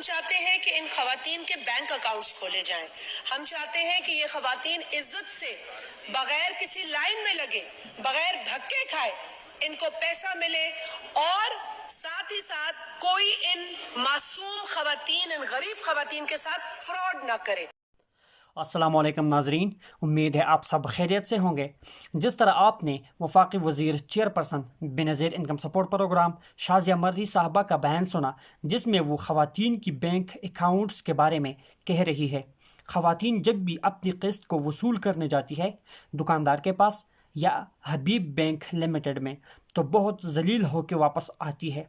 ہم چاہتے ہیں کہ ان خواتین کے بینک اکاؤنٹس کھولے جائیں. ہم چاہتے ہیں کہ یہ خواتین عزت سے بغیر کسی لائن میں لگے، بغیر دھکے کھائے ان کو پیسہ ملے، اور ساتھ ہی ساتھ کوئی ان معصوم خواتین، ان غریب خواتین کے ساتھ فراڈ نہ کرے. السلام علیکم ناظرین، امید ہے آپ سب خیریت سے ہوں گے. جس طرح آپ نے وفاقی وزیر chairperson Benazir income support programme Shazia Marri صاحبہ کا بیان سنا، جس میں وہ خواتین کی بینک اکاؤنٹس کے بارے میں کہہ رہی ہے. خواتین جب بھی اپنی قسط کو وصول کرنے جاتی ہے دکاندار کے پاس یا حبیب بینک لمیٹڈ میں، تو بہت ذلیل ہو کے واپس آتی ہے.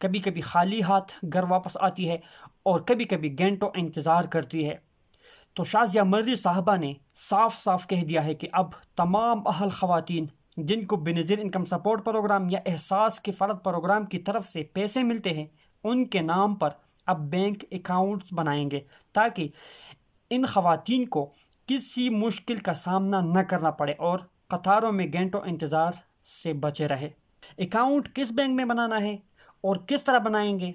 کبھی کبھی خالی ہاتھ گھر واپس آتی ہے اور کبھی کبھی گھنٹوں انتظار کرتی ہے. تو شازیہ مرضی صاحبہ نے صاف صاف کہہ دیا ہے کہ اب تمام اہل خواتین جن کو بنظیر انکم سپورٹ پروگرام یا احساس کے فرد پروگرام کی طرف سے پیسے ملتے ہیں، ان کے نام پر اب بینک اکاؤنٹس بنائیں گے تاکہ ان خواتین کو کسی مشکل کا سامنا نہ کرنا پڑے اور قطاروں میں گھنٹوں انتظار سے بچے رہے. اکاؤنٹ کس بینک میں بنانا ہے اور کس طرح بنائیں گے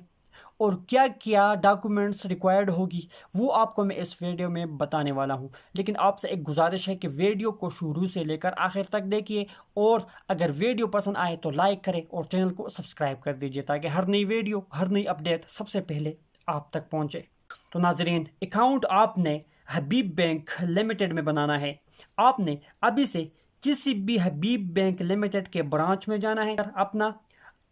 اور کیا کیا ڈاکومنٹس ریکوائرڈ ہوگی، وہ آپ کو میں اس ویڈیو میں بتانے والا ہوں. لیکن آپ سے ایک گزارش ہے کہ ویڈیو کو شروع سے لے کر آخر تک دیکھیے، اور اگر ویڈیو پسند آئے تو لائک کریں اور چینل کو سبسکرائب کر دیجیے تاکہ ہر نئی ویڈیو، ہر نئی اپڈیٹ سب سے پہلے آپ تک پہنچے. تو ناظرین، اکاؤنٹ آپ نے حبیب بینک لمیٹڈ میں بنانا ہے. آپ نے ابھی سے کسی بھی حبیب بینک لمیٹڈ کے برانچ میں جانا ہے. اپنا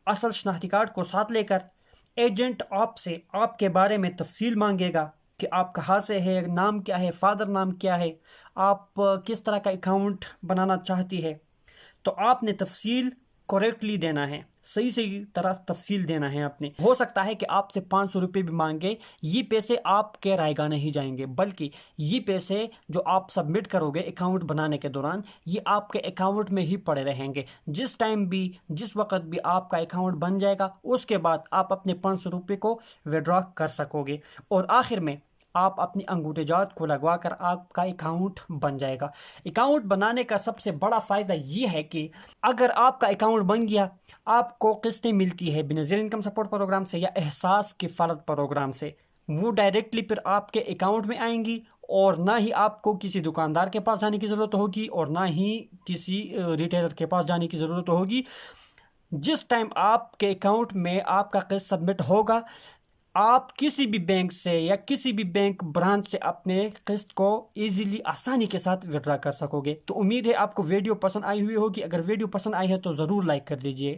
اصل شناختی کارڈ کو ساتھ لے کر ایجنٹ آپ سے آپ کے بارے میں تفصیل مانگے گا کہ آپ کہاں سے ہے، نام کیا ہے، فادر نام کیا ہے، آپ کس طرح کا اکاؤنٹ بنانا چاہتی ہے. تو آپ نے تفصیل کریکٹلی دینا ہے، صحیح طرح تفصیل دینا ہے. آپ نے ہو سکتا ہے کہ آپ سے 500 روپے بھی مانگے، یہ پیسے آپ کے رائے گاہ نہیں جائیں گے، بلکہ یہ پیسے جو آپ سبمٹ کرو گے اکاؤنٹ بنانے کے دوران، یہ آپ کے اکاؤنٹ میں ہی پڑے رہیں گے. جس ٹائم بھی، جس وقت بھی آپ کا اکاؤنٹ بن جائے گا، اس کے بعد آپ اپنے 500 روپے کو وڈرا کر سکو گے، اور آخر میں آپ اپنی انگوٹھے جات کو لگوا کر آپ کا اکاؤنٹ بن جائے گا. اکاؤنٹ بنانے کا سب سے بڑا فائدہ یہ ہے کہ اگر آپ کا اکاؤنٹ بن گیا، آپ کو قسطیں ملتی ہے بنظیر انکم سپورٹ پروگرام سے یا احساس کے فرد پروگرام سے، وہ ڈائریکٹلی پھر آپ کے اکاؤنٹ میں آئیں گی، اور نہ ہی آپ کو کسی دکاندار کے پاس جانے کی ضرورت ہوگی اور نہ ہی کسی ریٹیلر کے پاس جانے کی ضرورت ہوگی. جس ٹائم آپ کے اکاؤنٹ میں آپ کا قسط سبمٹ ہوگا، آپ کسی بھی بینک سے یا کسی بھی بینک برانچ سے اپنے قسط کو ایزیلی، آسانی کے ساتھ وڈرا کر سکو گے. تو امید ہے آپ کو ویڈیو پسند آئی ہوئی ہوگی. اگر ویڈیو پسند آئی ہے تو ضرور لائک کر دیجئے.